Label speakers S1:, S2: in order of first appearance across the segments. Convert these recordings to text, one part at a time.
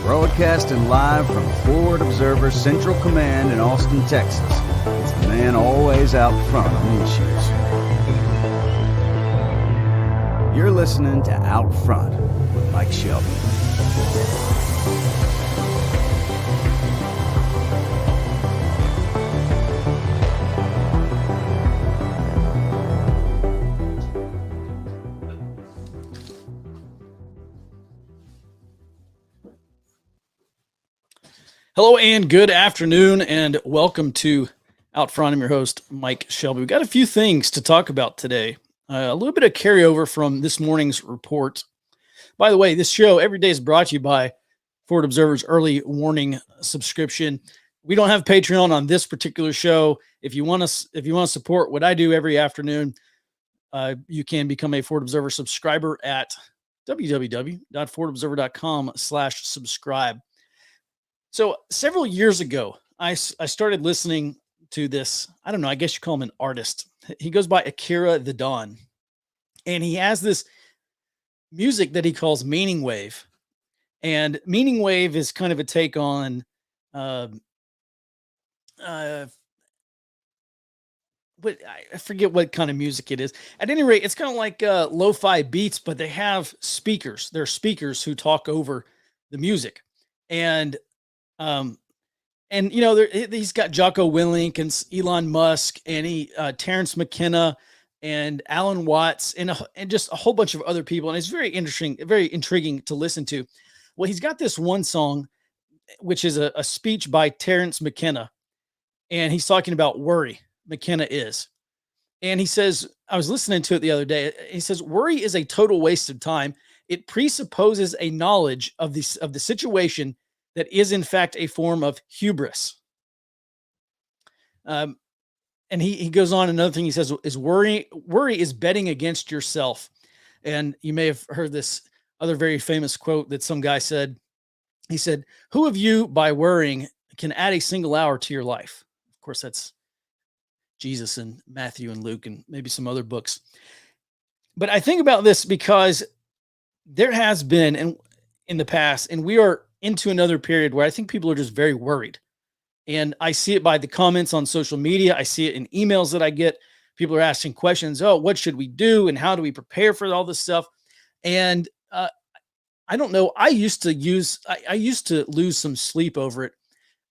S1: Broadcasting live from Forward Observer Central Command in Austin, Texas. It's the man always out front on issues. You're listening to Out Front with Mike Shelby.
S2: Hello and good afternoon and welcome to Out Front. I'm your host, Mike Shelby. We've got a few things to talk about today. A little bit of carryover from this morning's report. By the way, this show every day is brought to you by Forward Observer's early warning subscription. We don't have Patreon on this particular show. If you want to support what I do every afternoon, you can become a Forward Observer subscriber at www.forwardobserver.com/subscribe. So several years ago, I started listening to this, I don't know, I guess you call him an artist. He goes by Akira the Don. And he has this music that he calls Meaning Wave. And Meaning Wave is kind of a take on I forget what kind of music it is. At any rate, it's kind of like lo-fi beats, but they have speakers. They're speakers who talk over the music. And you know, he's got Jocko Willink and Elon Musk and Terrence McKenna and Alan Watts and just a whole bunch of other people. And it's very interesting, very intriguing to listen to. Well, he's got this one song, which is a speech by Terrence McKenna. And he's talking about worry. McKenna is. And he says, I was listening to it the other day. He says, worry is a total waste of time. It presupposes a knowledge of the situation that is in fact a form of hubris. And he goes on, another thing he says is worry is betting against yourself. And you may have heard this other very famous quote that some guy said. He said, who of you by worrying can add a single hour to your life? Of course, that's Jesus and Matthew and Luke and maybe some other books. But I think about this because there has been in the past, and we are into another period where I think people are just very worried. And I see it by the comments on social media. I see it in emails that I get. People are asking questions. Oh, what should we do? And how do we prepare for all this stuff? And I don't know. I used to lose some sleep over it.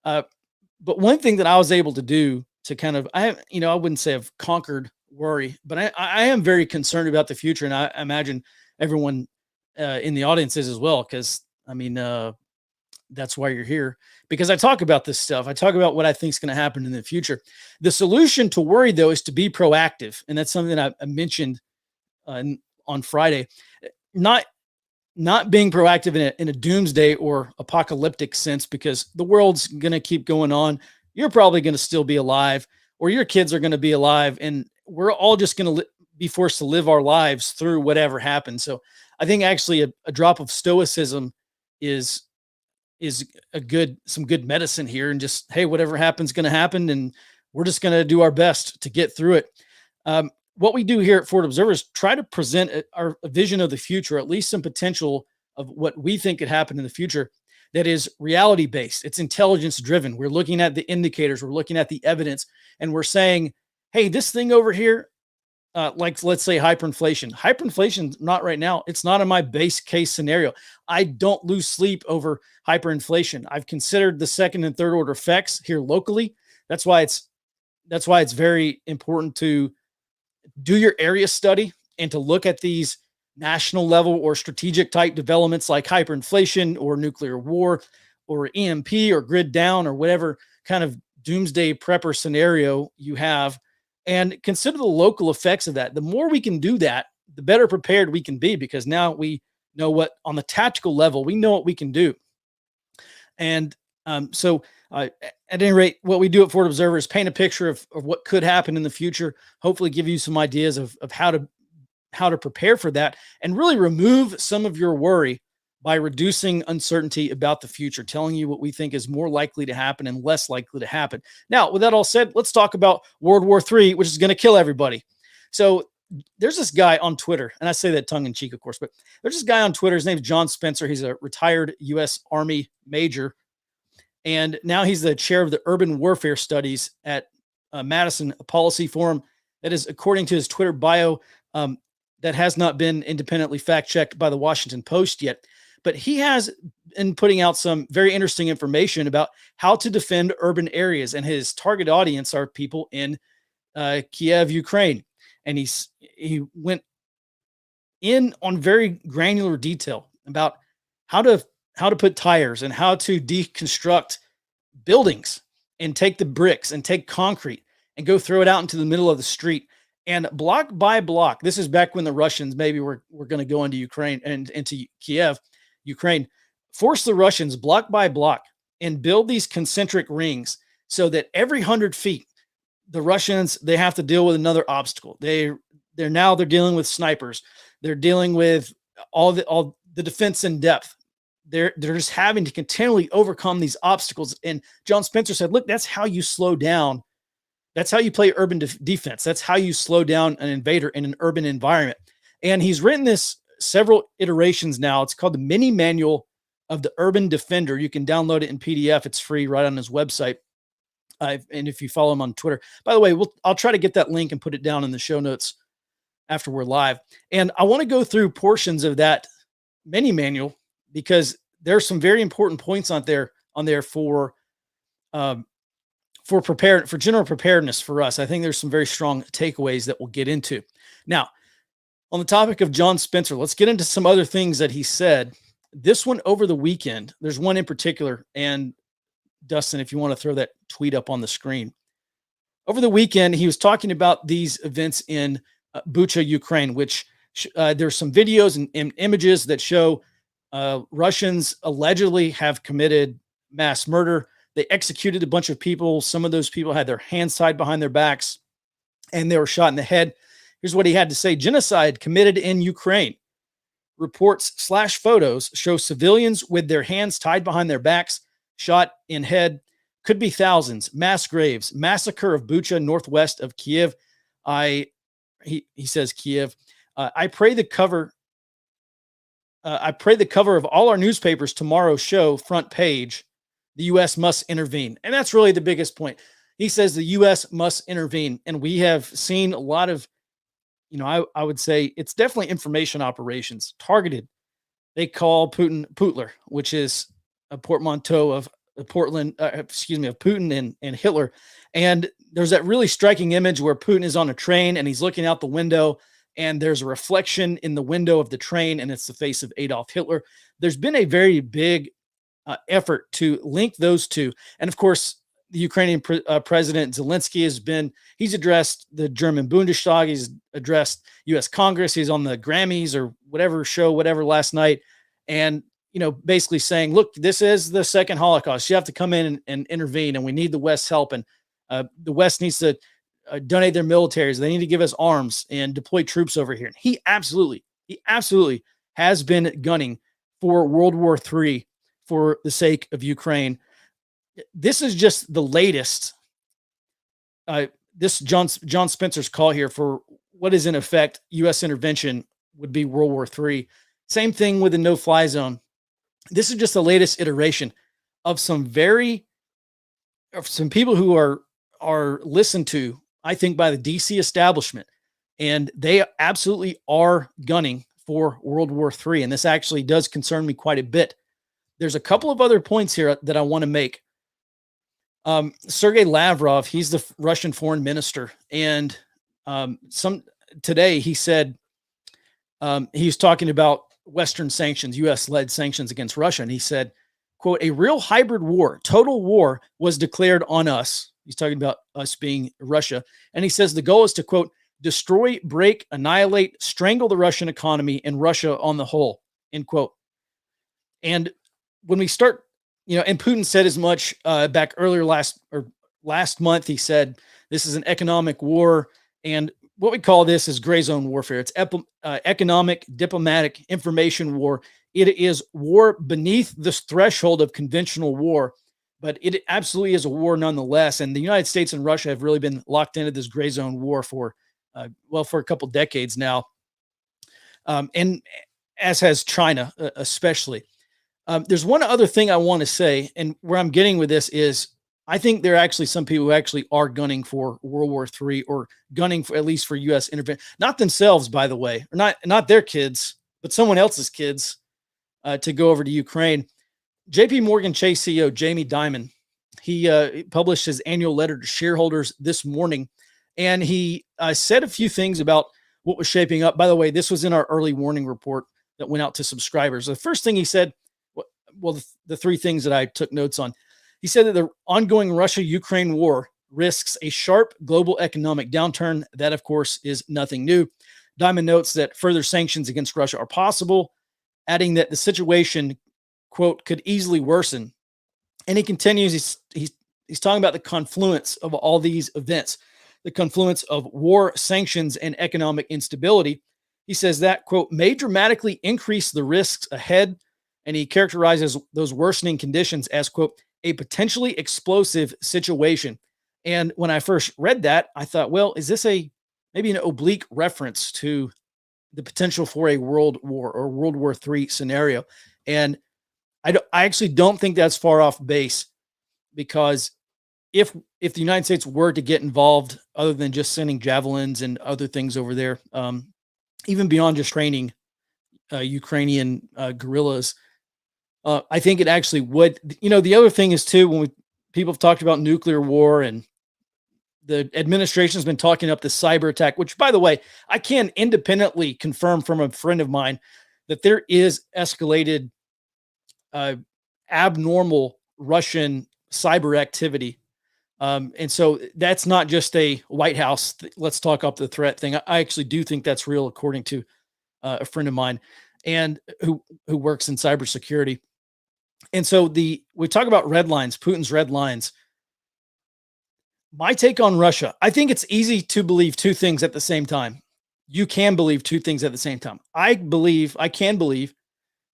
S2: But one thing that I was able to do to kind of, I wouldn't say I've conquered worry, but I am very concerned about the future. And I imagine everyone in the audience is as well. Cause I mean, that's why you're here, because I talk about this stuff. I talk about what I think is going to happen in the future. The solution to worry, though, is to be proactive. And that's something that I mentioned on Friday. Not being proactive in a doomsday or apocalyptic sense, because the world's going to keep going on. You're probably going to still be alive, or your kids are going to be alive. And we're all just going to be forced to live our lives through whatever happens. So I think actually a drop of stoicism is some good medicine here, and just, hey, whatever happens, going to happen. And we're just going to do our best to get through it. What we do here at Forward Observer is try to present a vision of the future, at least some potential of what we think could happen in the future that is reality based. It's intelligence driven. We're looking at the indicators. We're looking at the evidence, and we're saying, hey, this thing over here, like let's say hyperinflation. Hyperinflation, not right now. It's not in my base case scenario. I don't lose sleep over hyperinflation. I've considered the second and third order effects here locally. That's why it's very important to do your area study and to look at these national level or strategic type developments like hyperinflation or nuclear war or EMP or grid down or whatever kind of doomsday prepper scenario you have, and consider the local effects of that. The more we can do that, the better prepared we can be, because now we know what, on the tactical level, we know what we can do. And so at any rate, what we do at Forward Observer is paint a picture of what could happen in the future, hopefully give you some ideas of how to prepare for that, and really remove some of your worry by reducing uncertainty about the future, telling you what we think is more likely to happen and less likely to happen. Now, with that all said, let's talk about World War III, which is going to kill everybody. So there's this guy on Twitter, and I say that tongue in cheek, of course, but there's this guy on Twitter. His name's John Spencer. He's a retired U.S. Army major, and now he's the chair of the Urban Warfare Studies at Madison Policy Forum. That is, according to his Twitter bio, that has not been independently fact-checked by the Washington Post yet. But he has been putting out some very interesting information about how to defend urban areas, and his target audience are people in Kiev, Ukraine. And he went in on very granular detail about how to put tires and how to deconstruct buildings and take the bricks and take concrete and go throw it out into the middle of the street. And block by block, this is back when the Russians maybe were going to go into Ukraine and into Kiev, Ukraine, force the Russians block by block and build these concentric rings so that every 100 feet, the Russians, they have to deal with another obstacle. They're dealing with snipers. They're dealing with all the defense in depth. They're just having to continually overcome these obstacles. And John Spencer said, look, that's how you slow down. That's how you play urban defense. That's how you slow down an invader in an urban environment. And he's written this several iterations now. It's called the Mini Manual of the Urban Defender. You can download it in PDF. It's free right on his website. And if you follow him on Twitter, by the way, I'll try to get that link and put it down in the show notes after we're live. And I want to go through portions of that mini manual because there's some very important points on there for general preparedness for us. I think there's some very strong takeaways that we'll get into. Now, on the topic of John Spencer, let's get into some other things that he said. This one over the weekend, there's one in particular, and Dustin, if you want to throw that tweet up on the screen. Over the weekend, he was talking about these events in Bucha, Ukraine, which there's some videos and images that show Russians allegedly have committed mass murder. They executed a bunch of people. Some of those people had their hands tied behind their backs, and they were shot in the head. Here's what he had to say. Genocide committed in Ukraine. Reports/photos show civilians with their hands tied behind their backs, shot in head, could be thousands, mass graves, massacre of Bucha, northwest of Kiev. He says Kiev. I pray the cover of all our newspapers tomorrow show front page, the U.S. must intervene. And that's really the biggest point. He says the U.S. must intervene. And we have seen a lot of, I would say it's definitely information operations targeted. They call Putin Putler, which is a portmanteau of Putin and Hitler. And there's that really striking image where Putin is on a train and he's looking out the window and there's a reflection in the window of the train and it's the face of Adolf Hitler. There's been a very big effort to link those two. And of course, the Ukrainian President Zelensky he's addressed the German Bundestag. He's addressed U.S. Congress. He's on the Grammys or whatever last night. And, basically saying, look, this is the second Holocaust. You have to come in and intervene, and we need the West's help. And the West needs to donate their militaries. They need to give us arms and deploy troops over here. And he absolutely has been gunning for World War III for the sake of Ukraine. This is just the latest. This John Spencer's call here for what is in effect U.S. intervention would be World War III. Same thing with the no-fly zone. This is just the latest iteration of some people who are listened to, I think, by the DC establishment, and they absolutely are gunning for World War III. And this actually does concern me quite a bit. There's a couple of other points here that I want to make. Sergei Lavrov, he's the Russian foreign minister, and today he said he was talking about Western sanctions, U.S.-led sanctions against Russia, and he said, quote, a real hybrid war, total war was declared on us. He's talking about us being Russia. And he says the goal is to, quote, destroy, break, annihilate, strangle the Russian economy and Russia on the whole, end quote. And when we start, and Putin said as much back earlier last month, he said, this is an economic war. And what we call this is gray zone warfare. It's economic, diplomatic, information war it is war beneath this threshold of conventional war, but it absolutely is a war nonetheless. And the United States and Russia have really been locked into this gray zone war for, for a couple decades now. And as has China, especially. There's one other thing I want to say, and where I'm getting with this is I think there are actually some people who actually are gunning for World War III or gunning for at least for U.S. intervention, not themselves, by the way, or not their kids, but someone else's kids to go over to Ukraine. J.P. Morgan Chase CEO Jamie Dimon, he published his annual letter to shareholders this morning, and he said a few things about what was shaping up. By the way, this was in our early warning report that went out to subscribers. The first thing he said, well, the three things that I took notes on, he said that the ongoing Russia-Ukraine war risks a sharp global economic downturn. That, of course, is nothing new. Dimon notes that further sanctions against Russia are possible, adding that the situation, quote, could easily worsen. And he continues, he's talking about the confluence of all these events, the confluence of war, sanctions, and economic instability. He says that, quote, may dramatically increase the risks ahead. And he characterizes those worsening conditions as, quote, a potentially explosive situation. And when I first read that, I thought, well, is this maybe an oblique reference to the potential for a world war or World War III scenario? And I actually don't think that's far off base, because if the United States were to get involved, other than just sending javelins and other things over there, even beyond just training Ukrainian guerrillas, I think it actually would. The other thing is too, when people have talked about nuclear war, and the administration has been talking up the cyber attack, which, by the way, I can independently confirm from a friend of mine that there is escalated abnormal Russian cyber activity. And so that's not just a White House, let's talk up the threat thing. I actually do think that's real, according to a friend of mine, and who works in cybersecurity. And so we talk about red lines, Putin's red lines. My take on Russia, I think it's easy to believe two things at the same time. You can believe two things at the same time. I can believe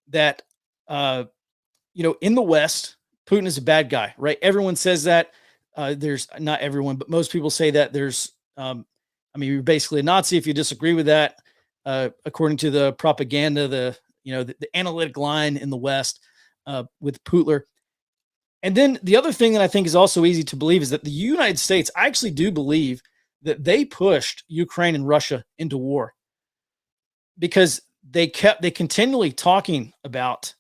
S2: that, in the West, Putin is a bad guy, right? Everyone says that. There's not everyone, but most people say that you're basically a Nazi if you disagree with that, according to the propaganda, the analytic line in the West, with Putler. And then the other thing that I think is also easy to believe is that the United States, I actually do believe that they pushed Ukraine and Russia into war, because they continually talking about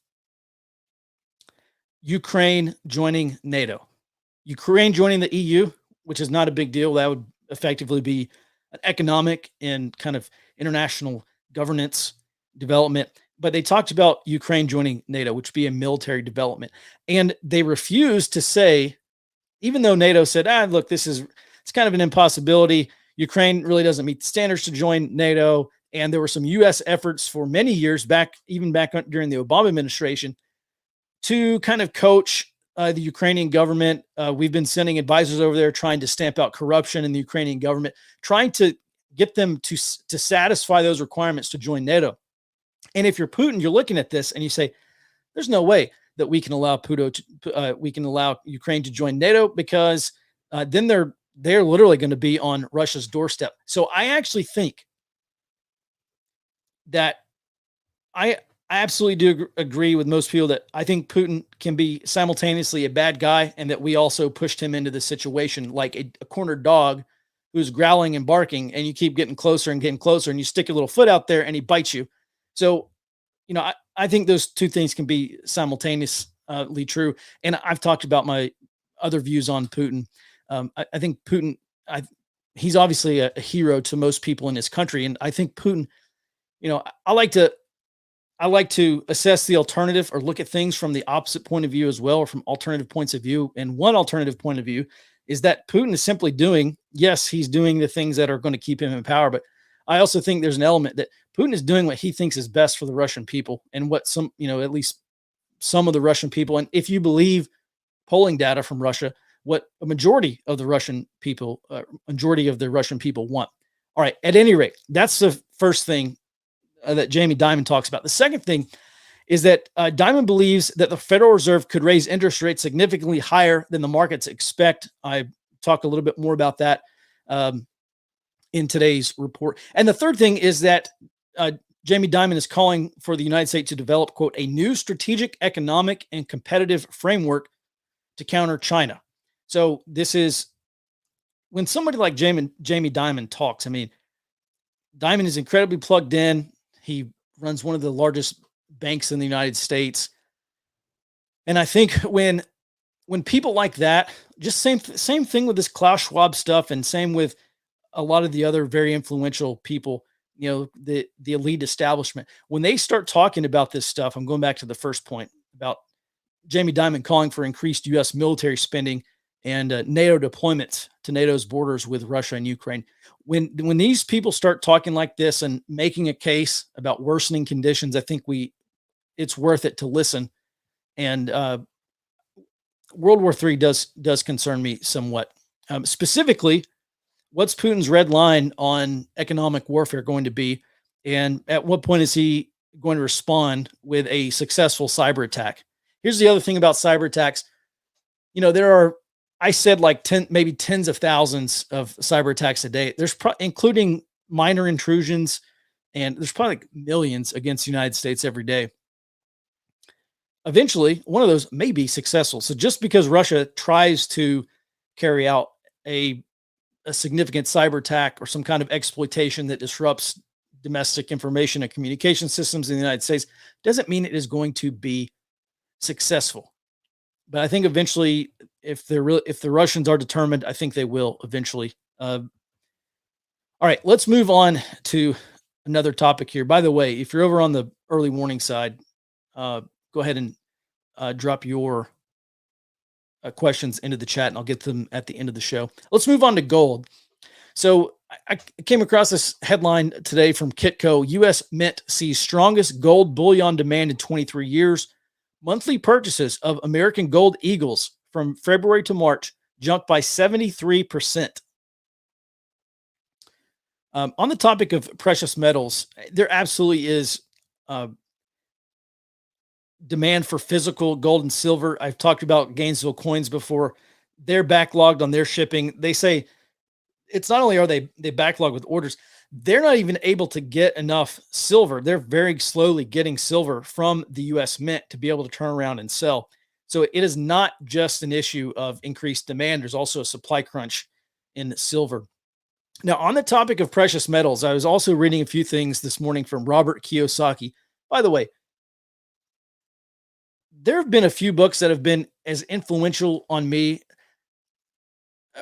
S2: Ukraine joining NATO, Ukraine joining the EU, which is not a big deal. That would effectively be an economic and kind of international governance development. But they talked about Ukraine joining NATO, which would be a military development. And they refused to say, even though NATO said, look, it's kind of an impossibility. Ukraine really doesn't meet the standards to join NATO. And there were some U.S. efforts for many years back during the Obama administration, to kind of coach the Ukrainian government. We've been sending advisors over there trying to stamp out corruption in the Ukrainian government, trying to get them to satisfy those requirements to join NATO. And if you're Putin, you're looking at this and you say, there's no way that we can allow Ukraine to join NATO, because then they're literally going to be on Russia's doorstep. So I actually think that I absolutely do agree with most people that I think Putin can be simultaneously a bad guy, and that we also pushed him into this situation like a cornered dog who's growling and barking, and you keep getting closer and getting closer, and you stick your little foot out there and he bites you. So, I think those two things can be simultaneously true. And I've talked about my other views on Putin. I think Putin, he's obviously a hero to most people in his country. And I think Putin, I like to assess the alternative, or look at things from the opposite point of view as well, or from alternative points of view. And one alternative point of view is that Putin is simply he's doing the things that are going to keep him in power. But I also think there's an element that Putin is doing what he thinks is best for the Russian people, and what at least some of the Russian people, and if you believe polling data from Russia, what a majority of the Russian people want. All right. At any rate, that's the first thing that Jamie Dimon talks about. The second thing is that Diamond believes that the Federal Reserve could raise interest rates significantly higher than the markets expect. I talk a little bit more about that in today's report. And the third thing is that Jamie Dimon is calling for the United States to develop, quote, a new strategic, economic, and competitive framework to counter China. So this is when somebody like Jamie Dimon talks. I mean, Dimon is incredibly plugged in. He runs one of the largest banks in the United States. And I think when people like that, just same thing with this Klaus Schwab stuff, and same with a lot of the other very influential people, the elite establishment, when they start talking about this stuff, I'm going back to the first point about Jamie Dimon calling for increased U.S. military spending and NATO deployments to NATO's borders with Russia and Ukraine. When these people start talking like this and making a case about worsening conditions, I think it's worth it to listen. And World War III does concern me somewhat. Specifically, what's Putin's red line on economic warfare going to be? And at what point is he going to respond with a successful cyber attack? Here's the other thing about cyber attacks. There are, I said, like maybe tens of thousands of cyber attacks a day. There's including minor intrusions, and there's probably like millions against the United States every day. Eventually, one of those may be successful. So just because Russia tries to carry out a significant cyber attack or some kind of exploitation that disrupts domestic information and communication systems in the United States doesn't mean it is going to be successful. But I think eventually, if the Russians are determined, I think they will eventually. All right, let's move on to another topic here. By the way, if you're over on the early warning side, go ahead and drop your questions into the chat, and I'll get them at the end of the show. Let's move on to gold. So I came across this headline today from Kitco. U.S. Mint sees strongest gold bullion demand in 23 years. Monthly purchases of American Gold Eagles from February to March jumped by 73%. On the topic of precious metals, there absolutely is demand for physical gold and silver. I've talked about Gainesville Coins before. They're backlogged on their shipping. They say it's not only are they backlogged with orders, they're not even able to get enough silver. They're very slowly getting silver from the U.S. Mint to be able to turn around and sell. So it is not just an issue of increased demand. There's also a supply crunch in silver. Now, on the topic of precious metals, I was also reading a few things this morning from Robert Kiyosaki. By the way, there have been a few books that have been as influential on me,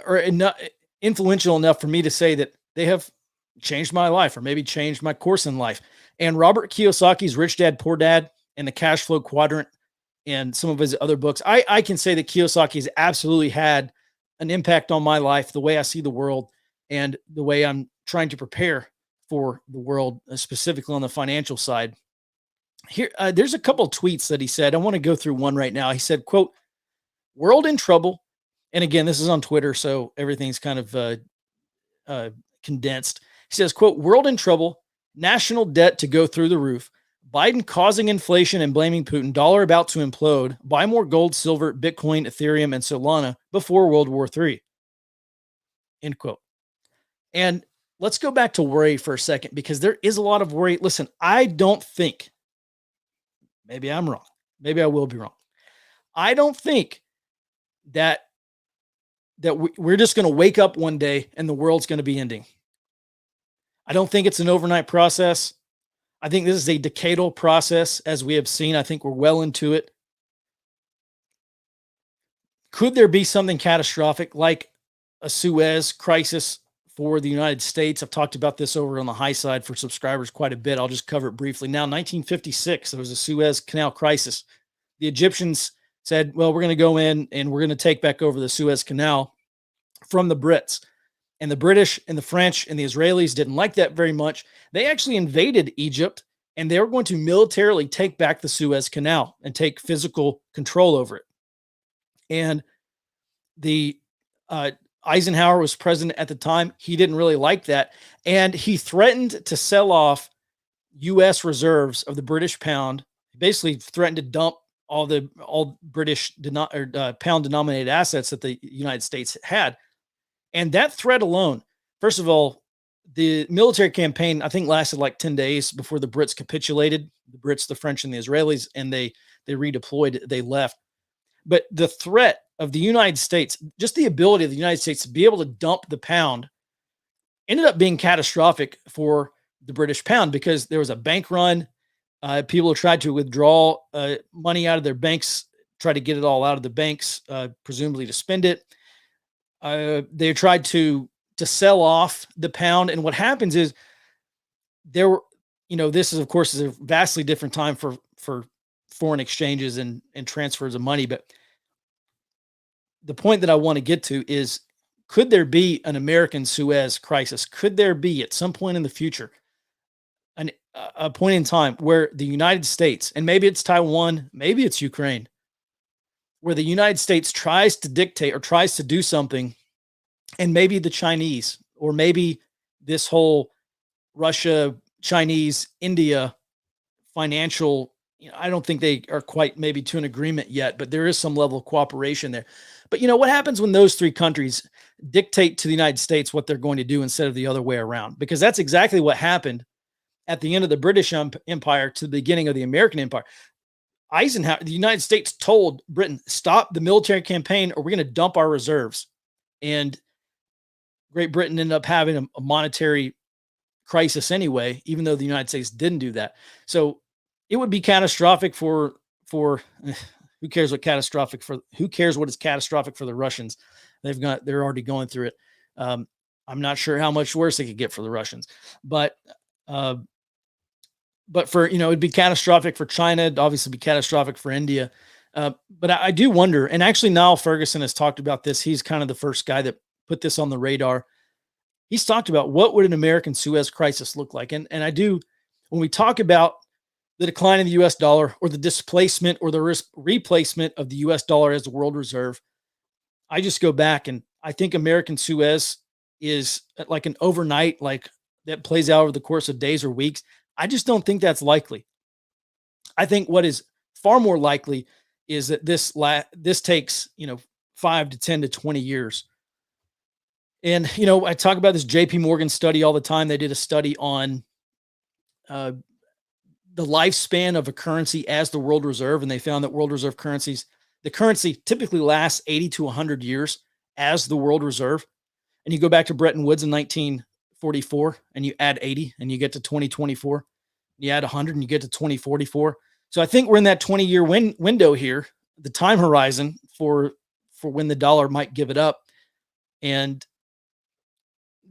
S2: or influential enough for me to say that they have changed my life, or maybe changed my course in life. And Robert Kiyosaki's Rich Dad, Poor Dad and the Cash Flow Quadrant and some of his other books, I can say that Kiyosaki has absolutely had an impact on my life, the way I see the world, and the way I'm trying to prepare for the world, specifically on the financial side. Here, there's a couple of tweets that he said. I want to go through one right now. He said, quote, "World in trouble." And again, this is on Twitter, so everything's kind of condensed. He says, quote, "World in trouble, national debt to go through the roof, Biden causing inflation and blaming Putin, dollar about to implode, buy more gold, silver, Bitcoin, Ethereum, and Solana before World War III." End quote. And let's go back to worry for a second, because there is a lot of worry. Listen, I don't think, maybe I'm wrong, maybe I will be wrong, I don't think that we're just going to wake up one day and the world's going to be ending. I don't think it's an overnight process. I think this is a decadal process, as we have seen. I think we're well into it. Could there be something catastrophic like a Suez crisis for the United States? I've talked about this over on the high side for subscribers quite a bit. I'll just cover it briefly. Now, 1956, there was a Suez Canal crisis. The Egyptians said, well, we're going to go in and we're going to take back over the Suez Canal from the Brits. And the British and the French and the Israelis didn't like that very much. They actually invaded Egypt, and they were going to militarily take back the Suez Canal and take physical control over it. And the Eisenhower was president at the time. He didn't really like that. And he threatened to sell off U.S. reserves of the British pound. basically threatened to dump all British pound denominated assets that the United States had. And that threat alone, first of all, the military campaign, I think, lasted like 10 days before the Brits capitulated. The Brits, the French, and the Israelis, and they redeployed, they left. But the threat of the United States, just the ability of the United States to be able to dump the pound, ended up being catastrophic for the British pound because there was a bank run. People tried to withdraw money out of their banks, try to get it all out of the banks, presumably to spend it. They tried to sell off the pound, and what happens is there were, this is of course is a vastly different time for foreign exchanges and transfers of money. But the point that I want to get to is, could there be an American Suez crisis? Could there be at some point in the future a point in time where the United States, and maybe it's Taiwan, maybe it's Ukraine, where the United States tries to dictate or tries to do something, and maybe the Chinese, or maybe this whole Russia, Chinese, India financial, I don't think they are quite maybe to an agreement yet, but there is some level of cooperation there. But what happens when those three countries dictate to the United States what they're going to do instead of the other way around? Because that's exactly what happened at the end of the British Empire to the beginning of the American Empire. Eisenhower, the United States told Britain, stop the military campaign or we're going to dump our reserves. And Great Britain ended up having a monetary crisis anyway, even though the United States didn't do that. So it would be catastrophic for who cares what is catastrophic for the Russians? They're already going through it. I'm not sure how much worse it could get for the Russians, but for, it'd be catastrophic for China. It'd obviously be catastrophic for India. But I do wonder, and actually Niall Ferguson has talked about this. He's kind of the first guy that put this on the radar. He's talked about what would an American Suez crisis look like. And I do, when we talk about the decline in the US dollar or the displacement or the replacement of the US dollar as the world reserve, I just go back and I think American Suez is like an overnight, like that plays out over the course of days or weeks. I just don't think that's likely. I think what is far more likely is that this takes, 5 to 10 to 20 years. And, I talk about this JP Morgan study all the time. They did a study on the lifespan of a currency as the world reserve. And they found that world reserve currencies, the currency typically lasts 80 to 100 years as the world reserve. And you go back to Bretton Woods in 1944 and you add 80 and you get to 2024. You add 100 and you get to 2044. So I think we're in that 20-year window here, the time horizon for when the dollar might give it up. And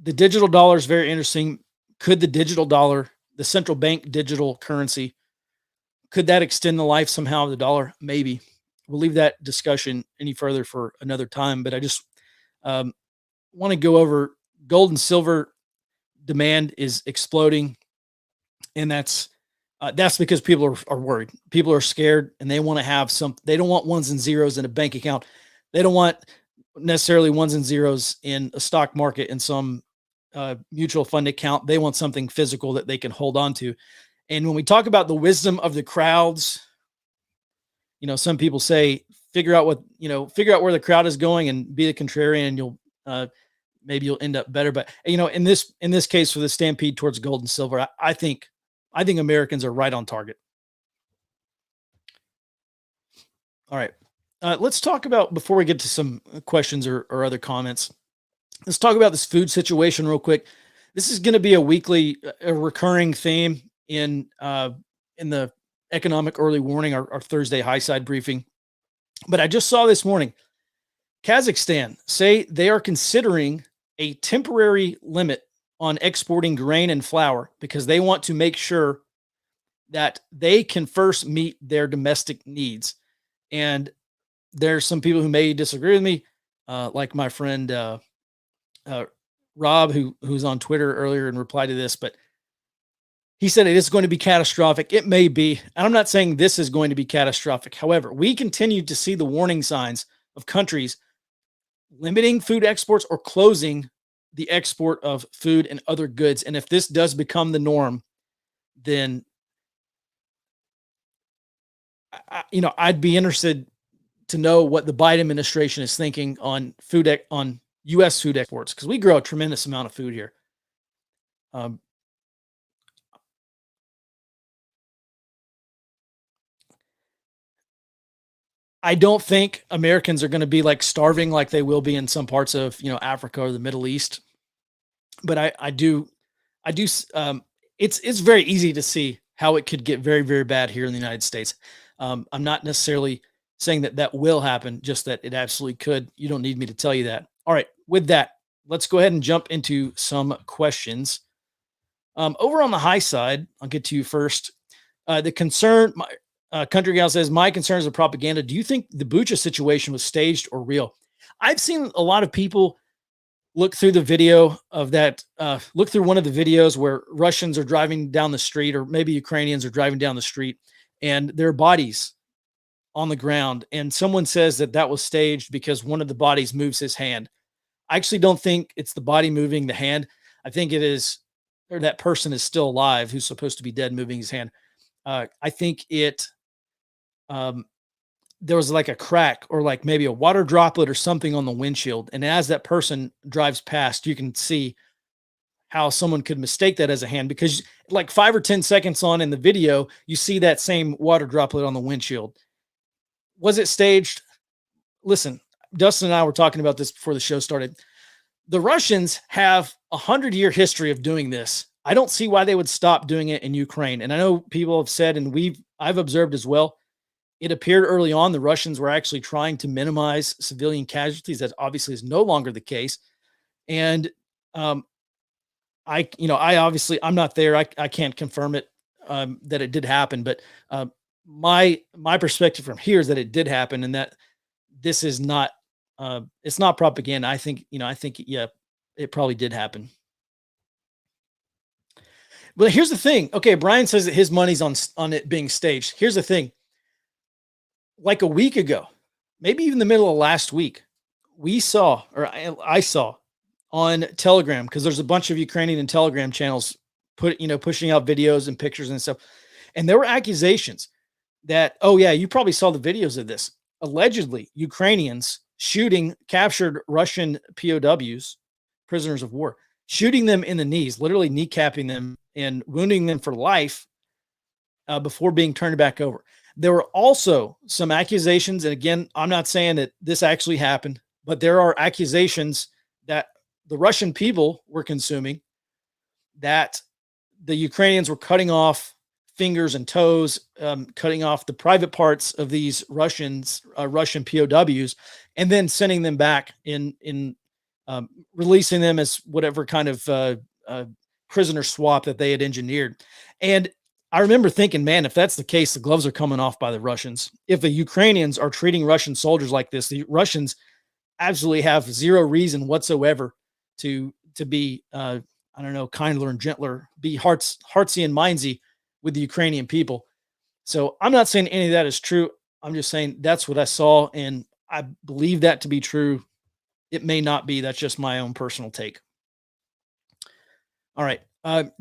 S2: the digital dollar is very interesting. Could the digital dollar, the central bank digital currency, could that extend the life somehow of the dollar? Maybe. We'll leave that discussion any further for another time. But I just want to go over gold and silver demand is exploding. And that's because people are worried. People are scared and they want to have they don't want ones and zeros in a bank account. They don't want necessarily ones and zeros in a stock market in some mutual fund account. They want something physical that they can hold on to. And when we talk about the wisdom of the crowds, some people say, figure out where the crowd is going and be the contrarian, and you'll end up better. But, in this case, for the stampede towards gold and silver, I think Americans are right on target. All right. Let's talk about, before we get to some questions or other comments, let's talk about this food situation real quick. This is going to be a recurring theme in the economic early warning, our Thursday high side briefing. But I just saw this morning, Kazakhstan say they are considering a temporary limit on exporting grain and flour because they want to make sure that they can first meet their domestic needs. And there's some people who may disagree with me, like my friend Rob, who's on Twitter earlier and replied to this, but he said it is going to be catastrophic. It may be. And I'm not saying this is going to be catastrophic. However, we continue to see the warning signs of countries limiting food exports or closing the export of food and other goods. And if this does become the norm, then I'd be interested to know what the Biden administration is thinking on on U.S. food exports, because we grow a tremendous amount of food here. Um, I don't think Americans are going to be like starving like they will be in some parts of Africa or the Middle East, but I do. It's very easy to see how it could get very very bad here in the United States. I'm not necessarily saying that that will happen, just that it absolutely could. You don't need me to tell you that. All right, with that, let's go ahead and jump into some questions. Over on the high side, I'll get to you first. The concern, my country gal says, my concerns are propaganda. Do you think the Bucha situation was staged or real? I've seen a lot of people look through the video of that, look through one of the videos where Russians are driving down the street, or maybe Ukrainians are driving down the street, and their bodies on the ground. And someone says that that was staged because one of the bodies moves his hand. I actually don't think it's the body moving the hand. I think it is, or that person is still alive who's supposed to be dead moving his hand. I think um, there was like a crack or like maybe a water droplet or something on the windshield. And as that person drives past, you can see how someone could mistake that as a hand, because like 5 or 10 seconds on in the video, you see that same water droplet on the windshield. Was it staged? Listen, Dustin and I were talking about this before the show started. The Russians have 100-year history of doing this. I don't see why they would stop doing it in Ukraine. And I know people have said, and I've observed as well, it appeared early on the Russians were actually trying to minimize civilian casualties. That obviously is no longer the case. And I obviously I'm not there. I can't confirm it, that it did happen, but my perspective from here is that it did happen, and that this is not it's not propaganda. I think yeah, it probably did happen. But here's the thing. Okay, Brian says that his money's on it being staged. Here's the thing. Like a week ago, maybe even the middle of last week, we saw, or I saw on Telegram, because there's a bunch of Ukrainian and Telegram channels pushing out videos and pictures and stuff. And there were accusations that, oh yeah, you probably saw the videos of this. Allegedly, Ukrainians shooting captured Russian POWs, prisoners of war, shooting them in the knees, literally kneecapping them and wounding them for life before being turned back over. There were also some accusations, and again, I'm not saying that this actually happened, but there are accusations that the Russian people were consuming, that the Ukrainians were cutting off fingers and toes, cutting off the private parts of these Russian POWs, and then sending them back in releasing them as whatever kind of prisoner swap that they had engineered. And I remember thinking, man, if that's the case, the gloves are coming off by the Russians. If the Ukrainians are treating Russian soldiers like this, the Russians absolutely have zero reason whatsoever to be I don't know, kinder and gentler, be heartsy and mindsy with the Ukrainian people. So I'm not saying any of that is true. I'm just saying that's what I saw, and I believe that to be true. It may not be. That's just my own personal take. All right.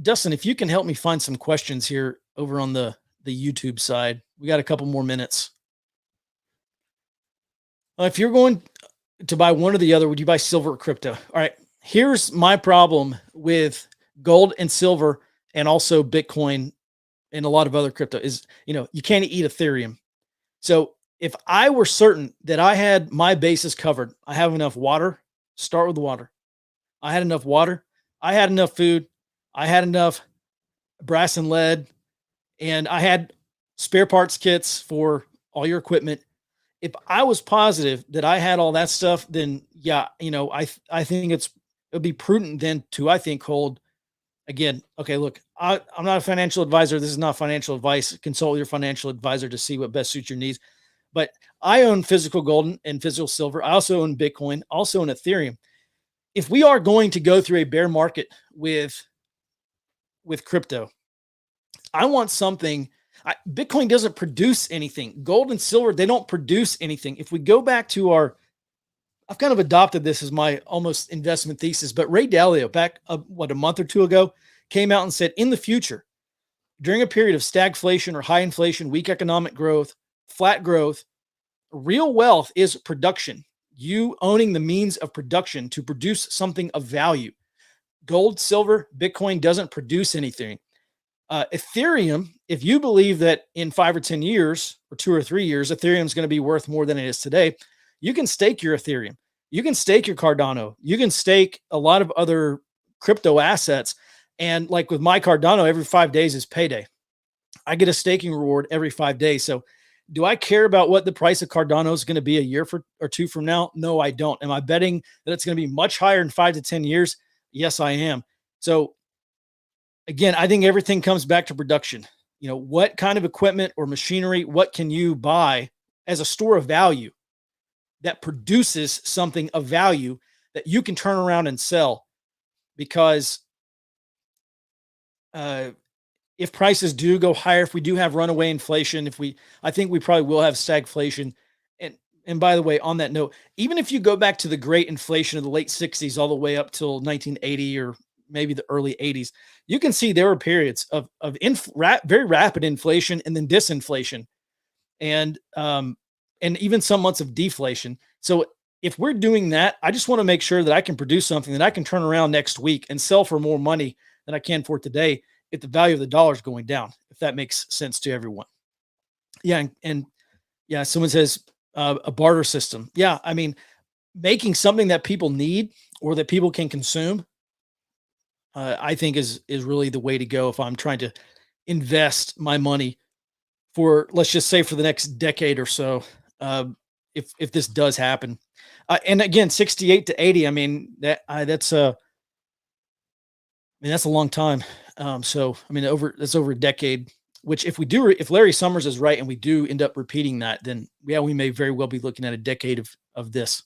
S2: Dustin, if you can help me find some questions here over on the YouTube side, we got a couple more minutes. If you're going to buy one or the other, would you buy silver or crypto? All right. Here's my problem with gold and silver, and also Bitcoin and a lot of other crypto is, you can't eat Ethereum. So if I were certain that I had my bases covered, I have enough water, start with water. I had enough water. I had enough food. I had enough brass and lead, and I had spare parts kits for all your equipment. If I was positive that I had all that stuff, then yeah, I think it would be prudent then to, I think, hold again. Okay, look, I'm not a financial advisor. This is not financial advice. Consult your financial advisor to see what best suits your needs. But I own physical gold and physical silver. I also own Bitcoin, also own Ethereum. If we are going to go through a bear market with crypto, I want something. Bitcoin doesn't produce anything. Gold and silver, they don't produce anything. If we go back to I've kind of adopted this as my almost investment thesis, but Ray Dalio back, a month or two ago, came out and said, in the future, during a period of stagflation or high inflation, weak economic growth, flat growth. Real wealth is production. You owning the means of production to produce something of value. Gold, silver, Bitcoin doesn't produce anything. Ethereum, if you believe that in 5 or 10 years or 2 or 3 years, Ethereum is going to be worth more than it is today, you can stake your Ethereum. You can stake your Cardano. You can stake a lot of other crypto assets. And like with my Cardano, every 5 days is payday. I get a staking reward every 5 days. So do I care about what the price of Cardano is going to be a year or two from now? No, I don't. Am I betting that it's going to be much higher in 5 to 10 years? Yes, I am. So again, I think everything comes back to production. What kind of equipment or machinery, what can you buy as a store of value that produces something of value that you can turn around and sell? Because if prices do go higher, if we do have runaway inflation, I think we probably will have stagflation. And by the way, on that note, even if you go back to the great inflation of the late 60s all the way up till 1980 or maybe the early 80s, you can see there were periods of very rapid inflation and then disinflation, and even some months of deflation. So if we're doing that, I just want to make sure that I can produce something that I can turn around next week and sell for more money than I can for today if the value of the dollar is going down, if that makes sense to everyone. Yeah. And yeah, someone says a barter system. Yeah. I mean, making something that people need or that people can consume, I think is really the way to go if I'm trying to invest my money for, let's just say, for the next decade or so. If this does happen, and again, 68 to 80. I mean that's a long time. So I mean that's over a decade. Which if Larry Summers is right and we do end up repeating that, then yeah, we may very well be looking at a decade of this.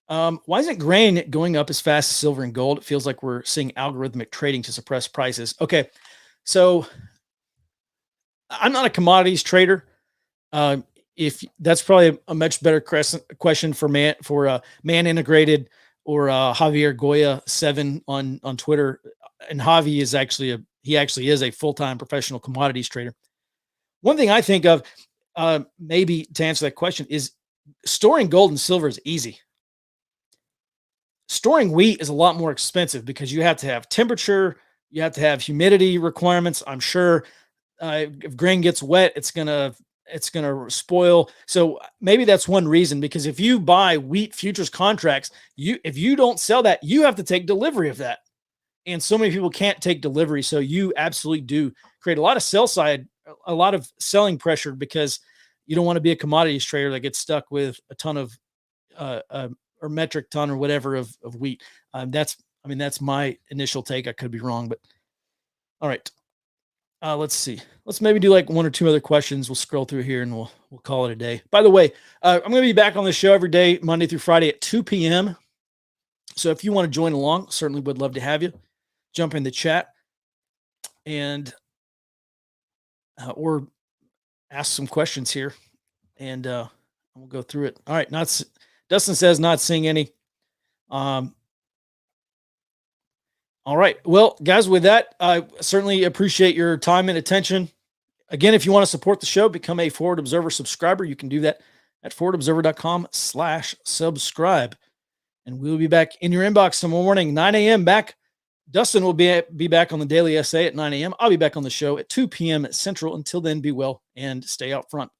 S2: Why isn't grain going up as fast as silver and gold? It feels like we're seeing algorithmic trading to suppress prices. Okay, so I'm not a commodities trader. If that's probably a much better question for Man Integrated or Javier Goya 7 on Twitter. And Javi is actually a full-time professional commodities trader. One thing I think of, maybe to answer that question, is storing gold and silver is easy. Storing wheat is a lot more expensive because you have to have temperature, you have to have humidity requirements. I'm sure if grain gets wet, it's gonna spoil. So maybe that's one reason, because if you buy wheat futures contracts, if you don't sell that, you have to take delivery of that. And so many people can't take delivery. So you absolutely do create a lot of a lot of selling pressure, because you don't want to be a commodities trader that gets stuck with a ton of, or metric ton or whatever of wheat. That's my initial take. I could be wrong, but all right. Let's see. Let's maybe do like one or two other questions. We'll scroll through here and we'll call it a day. By the way, I'm going to be back on the show every day, Monday through Friday at 2 p.m. So if you want to join along, certainly would love to have you. Jump in the chat and or ask some questions here, and we'll go through it. All right. Dustin says not seeing any. All right. Well, guys, with that, I certainly appreciate your time and attention. Again, if you want to support the show, become a Forward Observer subscriber. You can do that at forwardobserver.com/subscribe. And we'll be back in your inbox tomorrow morning, 9 a.m. back. Dustin will be back on the Daily SA at 9 a.m. I'll be back on the show at 2 p.m. Central. Until then, be well and stay out front.